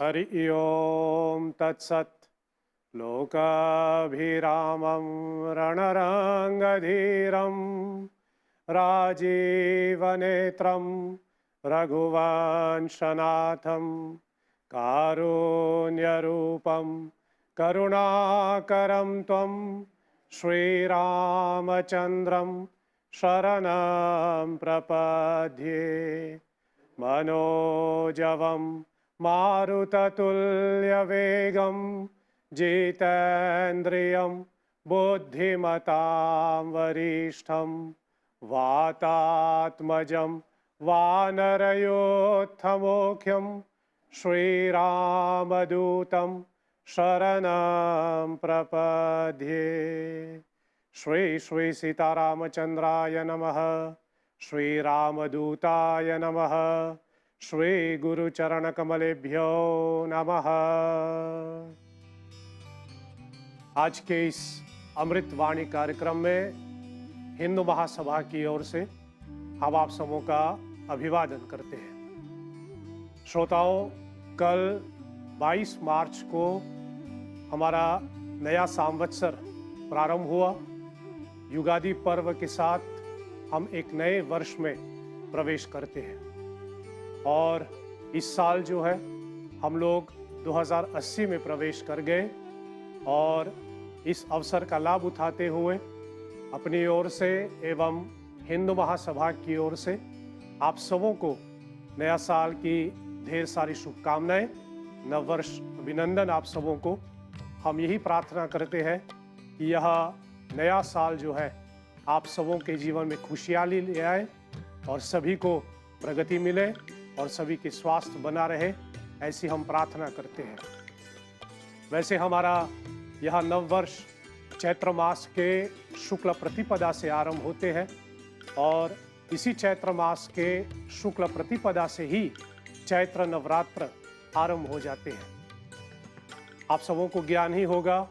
हरि ओम तत्सत्। लोकाभिरामं रणरङ्गधीरं राजीवनेत्रं रघुवंशनाथं कारुण्यरूपं करुणाकरं त्वं श्रीरामचन्द्रं शरणं प्रपद्ये। मनोजवं मारुततुल्यवेगं जितेन्द्रियं बुद्धिमतां वरिष्ठं वातात्मजं वानरयोत्तमोख्यं श्रीरामदूतं शरणं प्रपद्ये। श्री श्री सीतारामचंद्राय नमः। श्री रामदूताय नमः। श्री गुरुचरण कमलेभ्यो नमः। आज के इस अमृत वाणी कार्यक्रम में हिंदू महासभा की ओर से हम आप सबों का अभिवादन करते हैं। श्रोताओं, कल 22 मार्च को हमारा नया संवत्सर प्रारंभ हुआ। युगादि पर्व के साथ हम एक नए वर्ष में प्रवेश करते हैं और इस साल जो है हम लोग 2080 में प्रवेश कर गए और इस अवसर का लाभ उठाते हुए अपनी ओर से एवं हिंदू महासभा की ओर से आप सबों को नया साल की ढेर सारी शुभकामनाएं, नव वर्ष अभिनंदन। आप सबों को हम यही प्रार्थना करते हैं कि यह नया साल जो है आप सबों के जीवन में खुशहाली ले आए और सभी को प्रगति मिले और सभी के स्वास्थ्य बना रहे, ऐसी हम प्रार्थना करते हैं। वैसे हमारा यह नव वर्ष चैत्र मास के शुक्ल प्रतिपदा से आरंभ होते हैं और इसी चैत्र मास के शुक्ल प्रतिपदा से ही चैत्र नवरात्र आरंभ हो जाते हैं। आप सबों को ज्ञान ही होगा,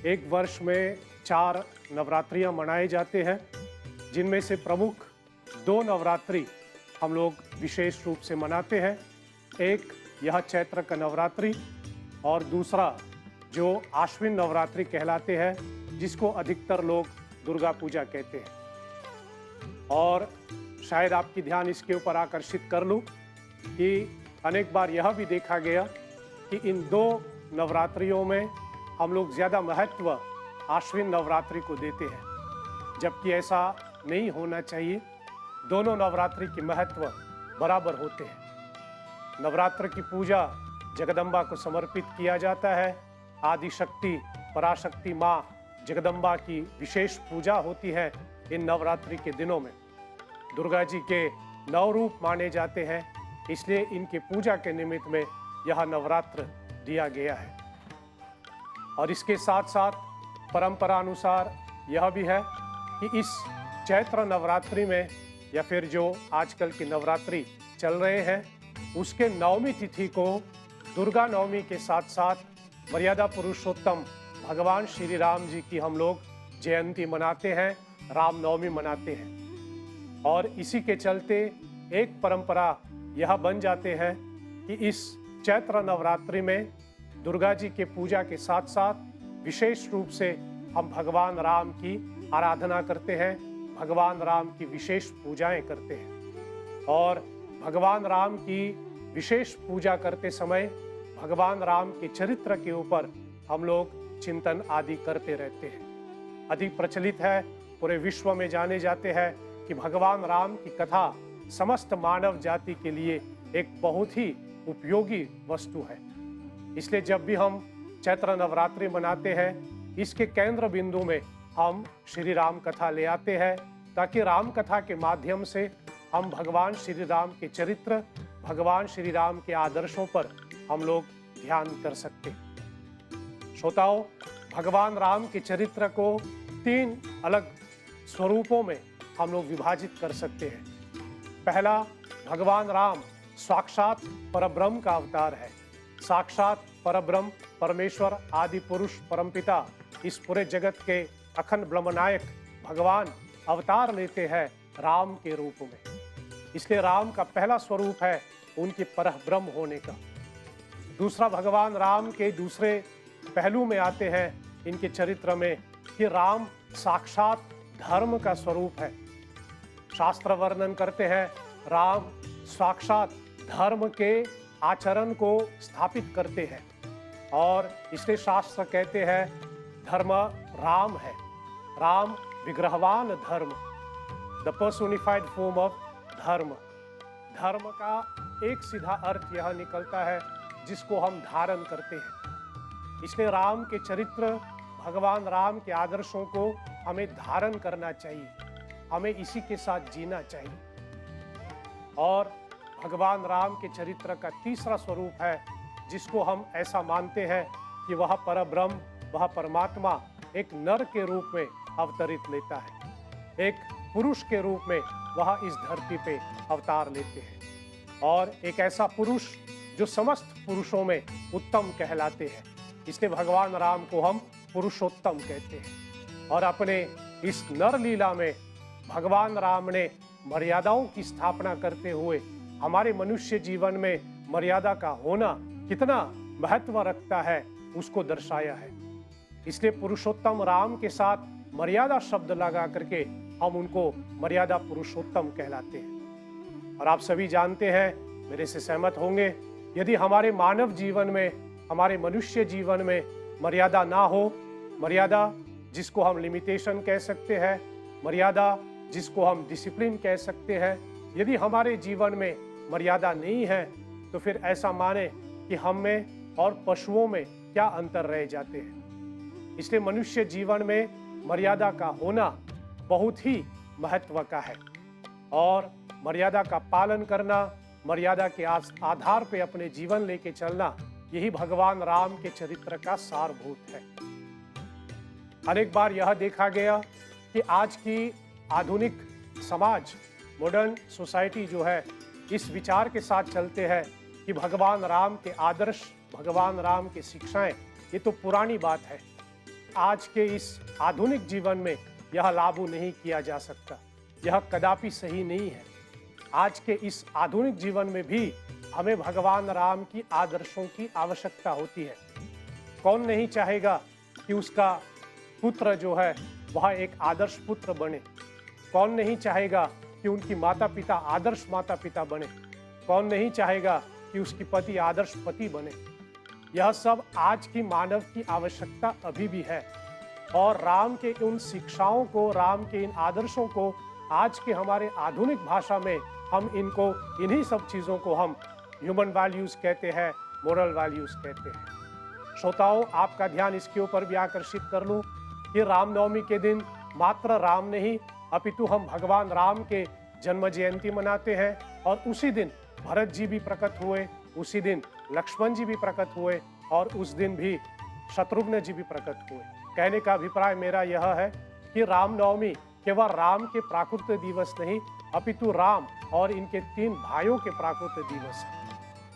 एक वर्ष में 4 नवरात्रियां मनाए जाते हैं, जिनमें से प्रमुख 2 नवरात्रि हम लोग विशेष रूप से मनाते हैं। एक यह चैत्र का नवरात्रि और दूसरा जो आश्विन नवरात्रि कहलाते हैं, जिसको अधिकतर लोग दुर्गा पूजा कहते हैं। और शायद आपकी ध्यान इसके ऊपर आकर्षित कर लूँ कि अनेक बार यह भी देखा गया कि इन 2 नवरात्रियों में हम लोग ज़्यादा महत्व आश्विन नवरात्रि को देते हैं, जबकि ऐसा नहीं होना चाहिए। दोनों नवरात्रि के महत्व बराबर होते हैं। नवरात्र की पूजा जगदम्बा को समर्पित किया जाता है। आदि शक्ति पराशक्ति माँ जगदम्बा की विशेष पूजा होती है इन नवरात्रि के दिनों में। दुर्गा जी के 9 रूप माने जाते हैं, इसलिए इनके पूजा के निमित्त में यह नवरात्र दिया गया है। और इसके साथ साथ परंपरा अनुसार यह भी है कि इस चैत्र नवरात्रि में या फिर जो आजकल की नवरात्रि चल रहे हैं, उसके नवमी तिथि को दुर्गा नवमी के साथ साथ मर्यादा पुरुषोत्तम भगवान श्री राम जी की हम लोग जयंती मनाते हैं, राम नवमी मनाते हैं। और इसी के चलते एक परंपरा यह बन जाते हैं कि इस चैत्र नवरात्रि में दुर्गा जी के पूजा के साथ साथ विशेष रूप से हम भगवान राम की आराधना करते हैं, भगवान राम की विशेष पूजाएं करते हैं। और भगवान राम की विशेष पूजा करते समय भगवान राम के चरित्र के ऊपर हम लोग चिंतन आदि करते रहते हैं। अधिक प्रचलित है, पूरे विश्व में जाने जाते हैं कि भगवान राम की कथा समस्त मानव जाति के लिए एक बहुत ही उपयोगी वस्तु है। इसलिए जब भी हम चैत्र नवरात्रि मनाते हैं, इसके केंद्र बिंदु में हम श्री राम कथा ले आते हैं, ताकि राम कथा के माध्यम से हम भगवान श्री राम के चरित्र, भगवान श्री राम के आदर्शों पर हम लोग ध्यान कर सकते हैं। श्रोताओं, भगवान राम के चरित्र को 3 अलग स्वरूपों में हम लोग विभाजित कर सकते हैं। पहला, भगवान राम साक्षात परब्रह्म का अवतार है। साक्षात परब्रह्म परमेश्वर आदि पुरुष परमपिता इस पूरे जगत के अखंड ब्रह्मनायक भगवान अवतार लेते हैं राम के रूप में। इसलिए राम का पहला स्वरूप है उनके परब्रह्म होने का। दूसरा, भगवान राम के दूसरे पहलू में आते हैं इनके चरित्र में कि राम साक्षात धर्म का स्वरूप है। शास्त्र वर्णन करते हैं राम साक्षात धर्म के आचरण को स्थापित करते हैं और इसलिए शास्त्र कहते हैं धर्म राम है। राम विग्रहवान धर्म, द पर्सोनिफाइड फॉर्म ऑफ धर्म। धर्म का एक सीधा अर्थ यह निकलता है जिसको हम धारण करते हैं। इसलिए राम के चरित्र, भगवान राम के आदर्शों को हमें धारण करना चाहिए, हमें इसी के साथ जीना चाहिए। और भगवान राम के चरित्र का तीसरा स्वरूप है जिसको हम ऐसा मानते हैं कि वह परब्रह्म, वह परमात्मा एक नर के रूप में अवतरित लेता है, एक पुरुष के रूप में वह इस धरती पे अवतार लेते हैं और एक ऐसा पुरुष जो समस्त पुरुषों में उत्तम कहलाते हैं। इसलिए भगवान राम को हम पुरुषोत्तम कहते हैं। और अपने इस नर लीला में भगवान राम ने मर्यादाओं की स्थापना करते हुए हमारे मनुष्य जीवन में मर्यादा का होना कितना महत्व रखता है उसको दर्शाया है। इसलिए पुरुषोत्तम राम के साथ मर्यादा शब्द लगा करके हम उनको मर्यादा पुरुषोत्तम कहलाते हैं। और आप सभी जानते हैं, मेरे से सहमत होंगे, यदि हमारे मानव जीवन में, हमारे मनुष्य जीवन में मर्यादा ना हो, मर्यादा जिसको हम लिमिटेशन कह सकते हैं, मर्यादा जिसको हम डिसिप्लिन कह सकते हैं, यदि हमारे जीवन में मर्यादा नहीं है तो फिर ऐसा माने कि हम में और पशुओं में क्या अंतर रह जाते हैं। इसलिए मनुष्य जीवन में मर्यादा का होना बहुत ही महत्व का है और मर्यादा का पालन करना, मर्यादा के आधार पे अपने जीवन लेके चलना, यही भगवान राम के चरित्र का सारभूत है। अनेक बार यह देखा गया कि आज की आधुनिक समाज, मॉडर्न सोसाइटी जो है, इस विचार के साथ चलते हैं कि भगवान राम के आदर्श, भगवान राम की शिक्षाएं ये तो पुरानी बात है, आज के इस आधुनिक जीवन में यह लागू नहीं किया जा सकता, यह कदापि सही नहीं है। आज के इस आधुनिक जीवन में भी हमें भगवान राम की आदर्शों की आवश्यकता होती है। कौन नहीं चाहेगा कि उसका पुत्र जो है वह एक आदर्श पुत्र बने? कौन नहीं चाहेगा कि उनकी माता पिता आदर्श माता पिता बने? कौन नहीं चाहेगा कि उसकी पति आदर्श पति बने? यह सब आज की मानव की आवश्यकता अभी भी है और राम के उन शिक्षाओं को, राम के इन आदर्शों को आज के हमारे आधुनिक भाषा में हम इनको, इन्हीं सब चीज़ों को हम ह्यूमन वैल्यूज़ कहते हैं, मोरल वैल्यूज़ कहते हैं। श्रोताओं, आपका ध्यान इसके ऊपर भी आकर्षित कर लूँ कि रामनवमी के दिन मात्र राम नहीं अपितु हम भगवान राम के जन्म जयंती मनाते हैं और उसी दिन भरत जी भी प्रकट हुए, उसी दिन लक्ष्मण जी भी प्रकट हुए और उस दिन भी शत्रुघ्न जी भी प्रकट हुए। कहने का अभिप्राय मेरा यह है कि रामनवमी केवल राम के प्राकृत दिवस नहीं अपितु राम और इनके 3 भाइयों के प्राकृत दिवस है।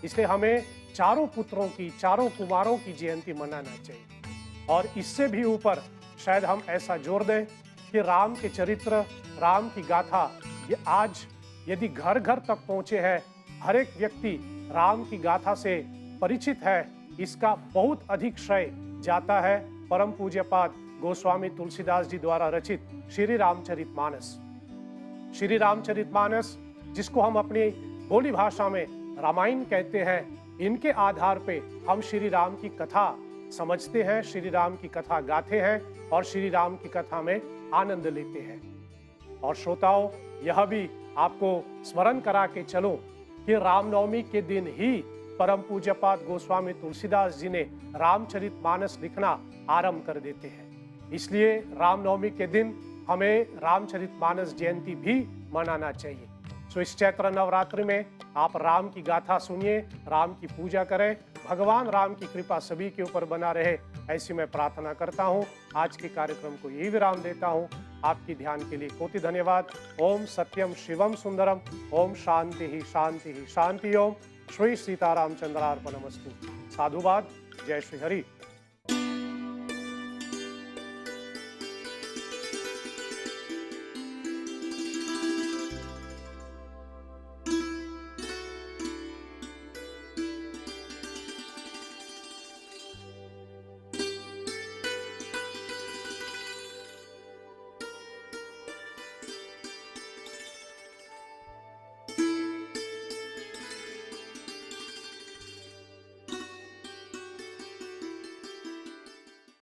इसलिए हमें चारों पुत्रों की, चारों कुमारों की जयंती मनाना चाहिए। और इससे भी ऊपर शायद हम ऐसा जोर दें कि राम के चरित्र, राम की गाथा ये आज यदि घर घर तक पहुंचे हैं, हर एक व्यक्ति राम की गाथा से परिचित है, इसका बहुत अधिक श्रेय जाता है परम पूज्यपाद गोस्वामी तुलसीदास जी द्वारा रचित श्री रामचरितमानस। श्री रामचरितमानस, जिसको हम अपनी बोली भाषा में रामायण कहते हैं, इनके आधार पे हम श्री राम की कथा समझते हैं, श्री राम की कथा गाते हैं और श्री राम की कथा में आनंद लेते हैं। और श्रोताओं, यह भी आपको स्मरण करा के चलो कि रामनवमी के दिन ही परम पूज्यपाद गोस्वामी तुलसीदास जी ने रामचरितमानस लिखना आरंभ कर देते हैं। इसलिए रामनवमी के दिन हमें रामचरितमानस जयंती भी मनाना चाहिए। सो इस चैत्र नवरात्रि में आप राम की गाथा सुनिए, राम की पूजा करें, भगवान राम की कृपा सभी के ऊपर बना रहे, ऐसी मैं प्रार्थना करता हूँ। आज के कार्यक्रम को यही विराम देता हूँ। आपकी ध्यान के लिए कोटि धन्यवाद। ओम सत्यम शिवम सुंदरम, ओम शांति ही शांति ही शांति। ओम श्री सीतारामचंद्रार्पणमस्तु। साधुवाद। जय श्री हरि।